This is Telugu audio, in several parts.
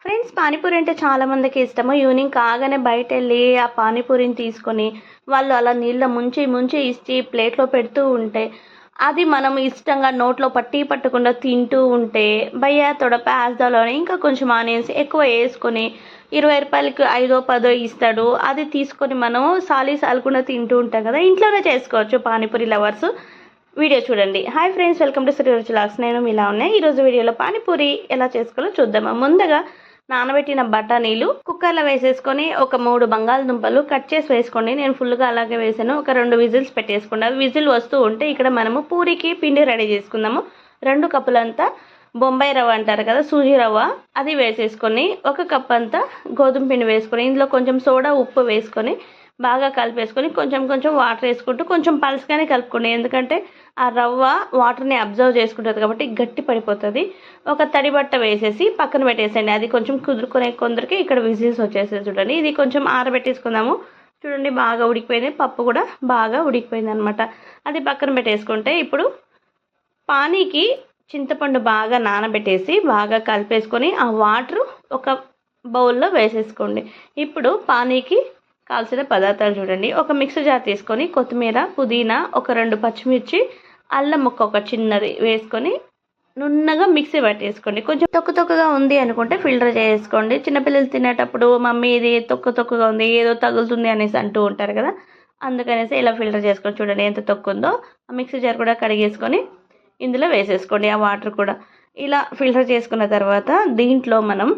ఫ్రెండ్స్, పానీపూరి అంటే చాలామందికి ఇష్టము. ఈవినింగ్ కాగానే బయటెళ్ళి ఆ పానీపూరిని తీసుకొని వాళ్ళు అలా నీళ్ళ ముంచి ముంచి ఇచ్చి ప్లేట్లో పెడుతూ ఉంటే అది మనం ఇష్టంగా నోట్లో పట్టకుండా తింటూ ఉంటే భయ్యా తోడ ప్యాజ్దాలోనే ఇంకా కొంచెం ఆనియన్స్ ఎక్కువ వేసుకొని 20 రూపాయలకి 5 10 ఇస్తాడు. అది తీసుకొని మనం సాలిసాలకుండా తింటూ ఉంటాం కదా. ఇంట్లోనే చేసుకోవచ్చు పానీపూరి లవర్స్. వీడియో చూడండి. Hi friends, welcome to Sri Ruchi logs. నేను మీలా ఉన్నాయి. ఈరోజు వీడియోలో పానీపూరి ఎలా చేసుకోవాలో చూద్దాము. ముందుగా నానబెట్టిన బఠానీలు కుక్కర్లో వేసేసుకొని ఒక 3 బంగాళదుంపలు కట్ చేసి వేసుకోండి. నేను ఫుల్గా అలాగే వేసాను. ఒక 2 విజిల్స్ పెట్టేసుకోండి. అవి విజిల్ వస్తూ ఉంటే ఇక్కడ మనము పూరికి పిండి రెడీ చేసుకుందాము. 2 కప్పులంతా బొంబాయి రవ్వ అంటారు కదా, సూజీ రవ్వ, అది వేసేసుకొని 1 కప్ అంతా గోధుమ పిండి వేసుకొని ఇందులో కొంచెం సోడా ఉప్పు వేసుకొని బాగా కలిపేసుకొని కొంచెం కొంచెం వాటర్ వేసుకుంటూ కొంచెం పల్స్గానే కలుపుకోండి. ఎందుకంటే ఆ రవ్వ వాటర్ని అబ్జర్వ్ చేసుకుంటుంది కాబట్టి గట్టి పడిపోతుంది. ఒక తడి బట్ట వేసేసి పక్కన పెట్టేసండి. అది కొంచెం కుదురుకునే కొందరికి ఇక్కడ విజిల్స్ వచ్చేసి చూడండి. ఇది కొంచెం ఆరబెట్టేసుకుందాము. చూడండి, బాగా ఉడికిపోయింది. పప్పు కూడా బాగా ఉడికిపోయింది అనమాట. అది పక్కన పెట్టేసుకుంటే ఇప్పుడు పానీకి చింతపండు బాగా నానబెట్టేసి బాగా కలిపేసుకొని ఆ వాటర్ ఒక బౌల్లో వేసేసుకోండి. ఇప్పుడు పానీకి కావాల్సిన పదార్థాలు చూడండి. ఒక మిక్సర్ జార్ తీసుకొని కొత్తిమీర, పుదీనా, ఒక 2 పచ్చిమిర్చి, అల్లం ముక్క ఒక చిన్నది వేసుకొని నున్నగా మిక్సీ పట్టేసుకోండి. కొంచెం తొక్కగా ఉంది అనుకుంటే ఫిల్టర్ చేసుకోండి. చిన్నపిల్లలు తినేటప్పుడు మమ్మీ ఇది తొక్కగా ఉంది, ఏదో తగులుతుంది అనేసి అంటూ ఉంటారు కదా, అందుకనేసి ఇలా ఫిల్టర్ చేసుకొని చూడండి ఎంత తొక్కుందో. ఆ మిక్సీ జార్ కూడా కడిగేసుకొని ఇందులో వేసేసుకోండి. ఆ వాటర్ కూడా ఇలా ఫిల్టర్ చేసుకున్న తర్వాత దీంట్లో మనం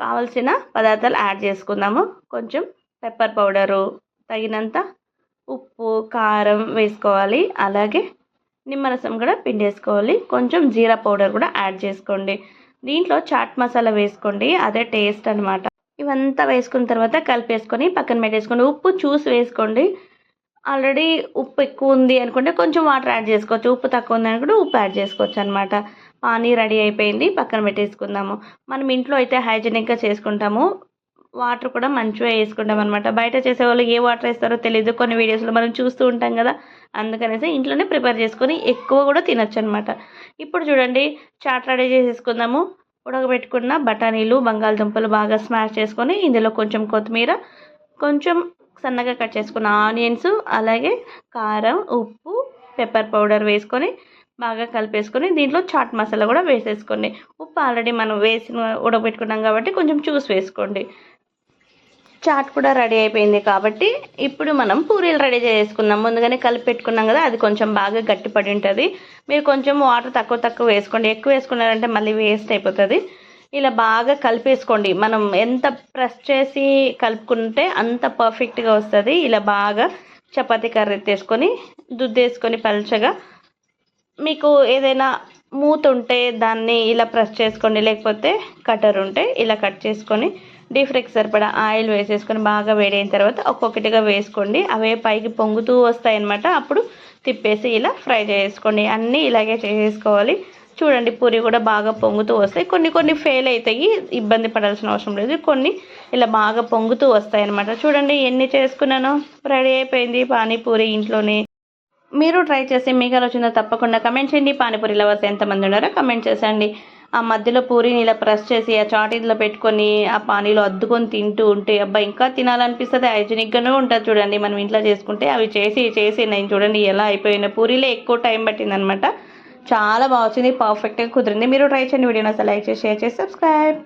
కావలసిన పదార్థాలు యాడ్ చేసుకుందాము. కొంచెం పెప్పర్ పౌడరు, తగినంత ఉప్పు, కారం వేసుకోవాలి. అలాగే నిమ్మరసం కూడా పిండేసుకోవాలి. కొంచెం జీరా పౌడర్ కూడా యాడ్ చేసుకోండి. దీంట్లో చాట్ మసాలా వేసుకోండి, అదే టేస్ట్ అనమాట. ఇవంతా వేసుకున్న తర్వాత కలిపేసుకొని పక్కన పెట్టేసుకోండి. ఉప్పు చూసి వేసుకోండి. ఆల్రెడీ ఉప్పు ఎక్కువ ఉంది అనుకుంటే కొంచెం వాటర్ యాడ్ చేసుకోవచ్చు. ఉప్పు తక్కువ ఉంది అనుకుంటే ఉప్పు యాడ్ చేసుకోవచ్చు అనమాట. పానీ రెడీ అయిపోయింది, పక్కన పెట్టేసుకుందాము. మనం ఇంట్లో అయితే హైజీనిక్గా చేసుకుంటాము. వాటర్ కూడా మంచిగా వేసుకుంటాం అనమాట. బయట చేసేవాళ్ళు ఏ వాటర్ వేస్తారో తెలియదు. కొన్ని వీడియోస్లో మనం చూస్తూ ఉంటాం కదా, అందుకనేసి ఇంట్లోనే ప్రిపేర్ చేసుకొని ఎక్కువ కూడా తినొచ్చు అనమాట. ఇప్పుడు చూడండి, చాట్ రెడీ చేసేసుకుందాము. ఉడకబెట్టుకున్న బఠానీలు, బంగాళదుంపలు బాగా స్మాష్ చేసుకొని ఇందులో కొంచెం కొత్తిమీర, కొంచెం సన్నగా కట్ చేసుకున్న ఆనియన్స్, అలాగే కారం, ఉప్పు, పెప్పర్ పౌడర్ వేసుకొని బాగా కలిపేసుకొని దీంట్లో చాట్ మసాలా కూడా వేసేసుకోండి. ఉప్పు ఆల్రెడీ మనం ఉడకబెట్టుకున్నాం కాబట్టి కొంచెం చూసి వేసుకోండి. చాట్ కూడా రెడీ అయిపోయింది కాబట్టి ఇప్పుడు మనం పూరీలు రెడీ చేసుకుందాం. ముందుగానే కలిపి పెట్టుకున్నాం కదా, అది కొంచెం బాగా గట్టిపడి ఉంటుంది. మీరు కొంచెం వాటర్ తక్కువ వేసుకోండి. ఎక్కువ వేసుకున్నారంటే మళ్ళీ వేస్ట్ అయిపోతుంది. ఇలా బాగా కలిపేసుకోండి. మనం ఎంత ప్రెస్ చేసి కలుపుకుంటే అంత పర్ఫెక్ట్గా వస్తుంది. ఇలా బాగా చపాతీ కర్ర ఎత్తేసుకొని దుద్దేసుకొని పల్చగా, మీకు ఏదైనా మూత ఉంటే దాన్ని ఇలా ప్రెస్ చేసుకోండి. లేకపోతే కటర్ ఉంటే ఇలా కట్ చేసుకొని డీప్ ఫ్రైకి సరిపడా ఆయిల్ వేసేసుకొని బాగా వేడైన తర్వాత ఒక్కొక్కటిగా వేసుకోండి. అవే పైకి పొంగుతూ వస్తాయన్నమాట. అప్పుడు తిప్పేసి ఇలా ఫ్రై చేసుకోండి. అన్నీ ఇలాగే చేసేసుకోవాలి. చూడండి, పూరి కూడా బాగా పొంగుతూ వస్తాయి. కొన్ని ఫెయిల్ అవుతాయి, ఇబ్బంది పడాల్సిన అవసరం లేదు. కొన్ని ఇలా బాగా పొంగుతూ వస్తాయి అన్నమాట. చూడండి ఎన్ని చేసుకున్నానో. రెడీ అయిపోయింది పానీపూరి ఇంట్లోనే. మీరు ట్రై చేసి మీకు ఆలోచన తప్పకుండా కమెంట్ చేయండి. పానీపూరి లవర్స్ ఎంతమంది ఉన్నారో కమెంట్ చేసండి. ఆ మధ్యలో పూరిని ఇలా ప్రెస్ చేసి ఆ చాటీలో పెట్టుకొని ఆ పానీలో అద్దుకొని తింటూ ఉంటే అబ్బా ఇంకా తినాలనిపిస్తుంది. హైజీనిక్గానే ఉంటుంది. చూడండి, మనం ఇంట్లో చేసుకుంటే అవి చేసి నేను చూడండి ఎలా అయిపోయిన పూరీలో ఎక్కువ టైం పట్టిందనమాట. చాలా బాగా వచ్చింది, పర్ఫెక్ట్గా కుదిరింది. మీరు ట్రై చేయండి. వీడియోని అసలు లైక్ చేసి, షేర్ చేసి, సబ్స్క్రైబ్.